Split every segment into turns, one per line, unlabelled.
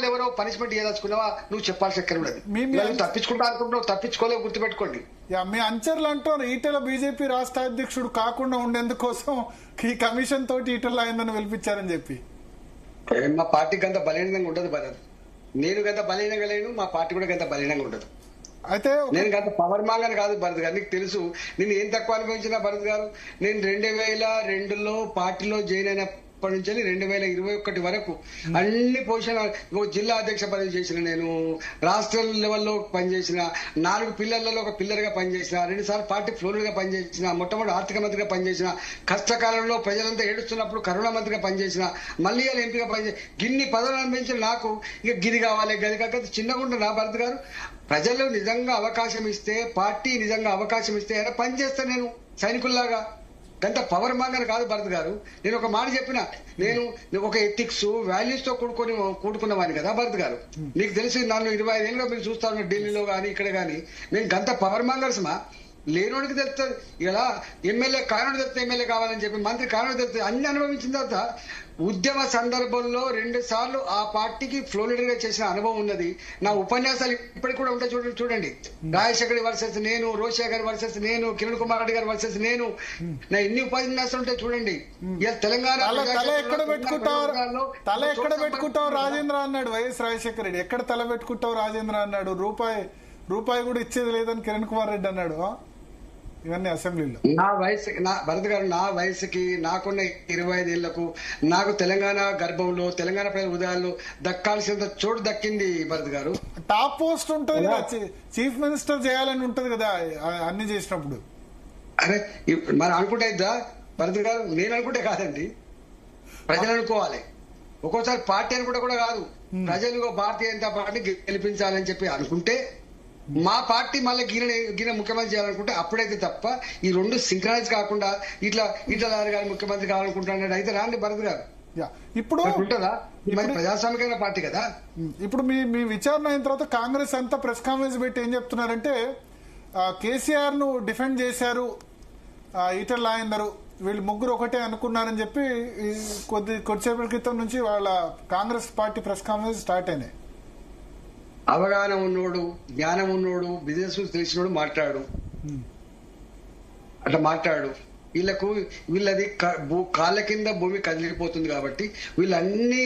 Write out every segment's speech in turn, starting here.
వాళ్ళు ఎవరో పనిష్మెంట్ ఇవ్వదలుచుకున్నావా నువ్వు చెప్పాల్సి ఎక్కడ ఉన్నది. తప్పించుకుంటా అనుకుంటున్నావు, తప్పించుకోలేవు, గుర్తుపెట్టుకోండి.
మీ అంచర్లు అంటారు ఈటెల బీజేపీ రాష్ట్ర అధ్యక్షుడు కాకుండా ఉండేందుకోసం ఈ కమిషన్ తోటి ఈటెల అయిందని పిలిపించారని చెప్పి.
మా పార్టీకి అంత బలహీనంగా ఉండదు భరత్. నేను గంత బలహీనంగా లేను, మా పార్టీ కూడా గంత బలహీనంగా ఉండదు.
అయితే
నేను గంత పవర్ మాంగని కాదు భరత్ గారు, నీకు తెలుసు. నేను ఏం తక్కువ అనుభవించిన భరత్ గారు, నేను 2002లో పార్టీలో జాయిన్ అయినప్పటి నుంచి 2021 వరకు అన్ని పొజిషన్, జిల్లా అధ్యక్ష పదవి చేసిన, నేను రాష్ట్ర లెవెల్లో పనిచేసిన, 4 పిల్లర్లలో ఒక పిల్లర్ గా పనిచేసిన, 2 సార్లు పార్టీ ఫ్లోర్ గా పనిచేసిన, మొట్టమొదటి ఆర్థిక మంత్రిగా పనిచేసిన, కష్టకాలంలో ప్రజలంతా ఏడుస్తున్నప్పుడు కరోనా మంత్రిగా పనిచేసిన, మళ్ళీ ఎంపీగా పనిచేసిన, గిన్ని పదవులు అనిపించిన నాకు ఇక గిది కావాలి గది కాక చిన్నగా ఉంటుంది నా భరత్ గారు. ప్రజలు నిజంగా అవకాశం ఇస్తే, పార్టీ నిజంగా అవకాశం ఇస్తే అయినా పనిచేస్తా నేను సైనికుల్లాగా. గంత పవర్ మాంగర్ కాదు భరత్ గారు. నేను ఒక మాట చెప్పిన, నేను ఒక ఎథిక్స్ వాల్యూస్ తో కూడుకున్న వాడిని కదా భరత్ గారు. నీకు తెలిసి నన్ను 25 ఏళ్ళుగా మీరు చూస్తా ఉన్నారు ఢిల్లీలో గానీ ఇక్కడ గానీ. మేము గంత పవర్ మాంగర్స్మా? లేనోడికి తెలుస్తుంది. ఇలా ఎమ్మెల్యే కారణం తెలిస్తే ఎమ్మెల్యే కావాలని చెప్పి, మంత్రి కారణం తెలిస్తే అన్ని అనుభవించిన తర్వాత ఉద్యమ సందర్భంలో 2 సార్లు ఆ పార్టీకి ఫ్లో లీడర్ గా చేసిన అనుభవం ఉన్నది. నా ఉపన్యాసాలు ఇప్పటికి కూడా ఉంటాయి, చూడండి. రాజశేఖర్ వర్సెస్ నేను, రోషయ్య వర్సెస్ నేను, కిరణ్ కుమార్ రెడ్డి గారు వర్సెస్ నేను, నా ఎన్ని ఉపన్యాసాలు ఉంటాయి చూడండి. ఇలా తెలంగాణ
తల ఎక్కడ పెట్టుకుంటావు రాజేంద్ర అన్నాడు వైఎస్ రాజశేఖర రెడ్డి. ఎక్కడ తల పెట్టుకుంటావు రాజేంద్ర అన్నాడు. రూపాయి కూడా ఇచ్చేది లేదని కిరణ్ కుమార్ రెడ్డి అన్నాడు. ఇవన్నీ అసెంబ్లీలో.
భరత్ గారు, నా వయసుకి, నాకున్న 25 ఏళ్లకు, నాకు తెలంగాణ గర్భంలో, తెలంగాణ ప్రజల ఉదయాల్లో దక్కాల్సినంత చోటు దక్కింది భరత్ గారు.
టాప్ పోస్ట్ ఉంటుంది కదా, చీఫ్ మినిస్టర్ చేయాలని ఉంటది కదా అన్ని చేసినప్పుడు.
అరే మనం అనుకుంటే ఇద్దా భరత్ గారు? నేను అనుకుంటే కాదండి, ప్రజలు అనుకోవాలి. ఒక్కోసారి పార్టీ అనుకుంటే కూడా కాదు, ప్రజలు భారతీయ జనతా పార్టీ గెలిపించాలని చెప్పి అనుకుంటే, మా పార్టీ మళ్ళీ గిన ముఖ్యమంత్రి చేయాలనుకుంటే అప్పుడైతే తప్ప ఈ 2 సింక్రనైజ్ కాకుండా ఇట్లా గారు ముఖ్యమంత్రి కావాలనుకుంటున్నాడు అయితే రాండి భరత్ గారు.
ఇప్పుడు
ఉంటుందా? మరి ప్రజాస్వామికమైన పార్టీ కదా.
ఇప్పుడు మీ విచారణ అయిన తర్వాత కాంగ్రెస్ అంతా ప్రెస్ కాన్ఫరెన్స్ పెట్టి ఏం చెప్తున్నారంటే, కేసీఆర్ ను డిఫెండ్ చేశారు ఈటెల రాజేందర్, వీళ్ళు ముగ్గురు ఒకటే అనుకున్నారని చెప్పి కొద్దిసేపటి క్రితం నుంచి వాళ్ళ Congress party press conference start అయినాయి.
అవగాహన ఉన్నోడు, జ్ఞానం ఉన్నోడు, బిజినెస్ తెలిసినోడు మాట్లాడు, అట్లా మాట్లాడు. వీళ్ళది కాళ్ళ కింద భూమి కదిలిపోతుంది కాబట్టి వీళ్ళన్ని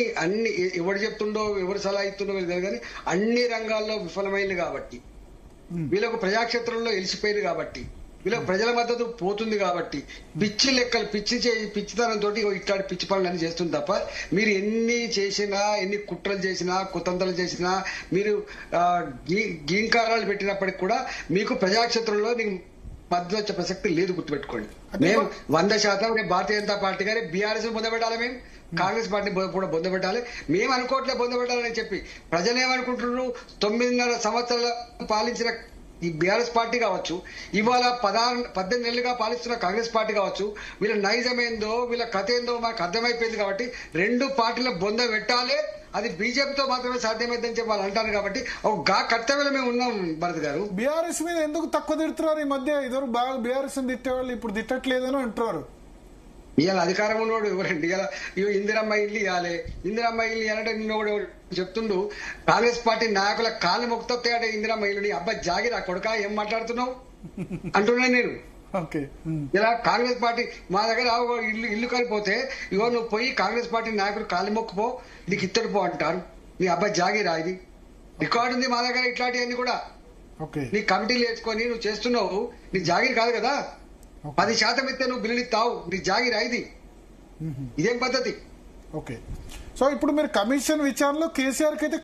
ఎవరు చెప్తుండో, ఎవరు సలహా ఇస్తుండో వీళ్ళు కానీ అన్ని రంగాల్లో విఫలమైంది కాబట్టి, వీళ్ళకు ప్రజాక్షేత్రంలో ఎలిసిపోయింది కాబట్టి, వీళ్ళకి ప్రజల మద్దతు పోతుంది కాబట్టి, పిచ్చి లెక్కలు పిచ్చితనంతో ఇట్లాంటి పిచ్చి పనులు చేస్తుంది తప్ప, మీరు ఎన్ని చేసినా, ఎన్ని కుట్రలు చేసినా, కుతంత్రాలు చేసినా, మీరు గీంకారాలు పెట్టినప్పటికి కూడా మీకు ప్రజాక్షేత్రంలో మద్దతు వచ్చే ప్రసక్తి లేదు, గుర్తుపెట్టుకోండి. మేము 100% భారతీయ జనతా పార్టీ గారి బీఆర్ఎస్ పొందబెట్టాలి, మేము కాంగ్రెస్ పార్టీ కూడా పొందబెట్టాలి. మేము అనుకోవట్లే పొందబెట్టాలని చెప్పి. ప్రజలు ఏమనుకుంటున్నారు? 9.5 సంవత్సరాలు పాలించిన ఈ బీఆర్ఎస్ పార్టీ కావచ్చు, ఇవాళ 18 నెలలుగా పాలిస్తున్న కాంగ్రెస్ పార్టీ కావచ్చు, వీళ్ళ నైజం ఏందో, వీళ్ళ కథ ఏందో మాకు అర్థమైపోయింది కాబట్టి 2 పార్టీల బొంద పెట్టాలి, అది బీజేపీతో మాత్రమే సాధ్యమైందని చెప్పి వాళ్ళు అంటారు కాబట్టి ఒక కర్తవ్యంలో మేము ఉన్నాం భరత్ గారు.
బీఆర్ఎస్ మీద ఎందుకు తక్కువ తిడుతున్నారు ఈ మధ్య? ఇద్దరు బాగా బీఆర్ఎస్ తిట్టేవాళ్ళు ఇప్పుడు తిట్టట్లేదని అంటున్నారు.
ఇవాళ అధికారం ఉన్నోడు ఎవరండి? ఇలా ఇందిరమ్మ ఇల్లు ఇవ్వాలి, ఇందిరమ్మ ఇల్లు ఇవ్వాలంటే నిన్న కూడా చెప్తుండు, కాంగ్రెస్ పార్టీ నాయకుల కాళ్ళు మొక్కుతాయంటే ఇందిరమ్మ ఇల్లు, నీ అబ్బా జాగిరా కొడుకా ఏం మాట్లాడుతున్నావు అంటున్నా నేను. ఇలా కాంగ్రెస్ పార్టీ మా దగ్గర ఇల్లు కలిపోతే, ఇగో నువ్వు పోయి కాంగ్రెస్ పార్టీ నాయకులు కాళ్ళు మొక్కుపో, నీకు ఇత్తడు పో అంటారు. నీ అబ్బా జాగిరా, ఇది రికార్డు ఉంది మా దగ్గర. ఇట్లాంటివన్నీ కూడా నీ కమిటీలు వేసుకొని నువ్వు చేస్తున్నావు, నీ జాగిరి కాదు కదా. 10% ఇస్తే నువ్వు బిల్లులు ఇస్తావు, నీ జాగిరా ఇది? ఇదేం పద్ధతి?
సో ఇప్పుడు మీరు కమిషన్ విచారణలో కేసీఆర్ కి అయితే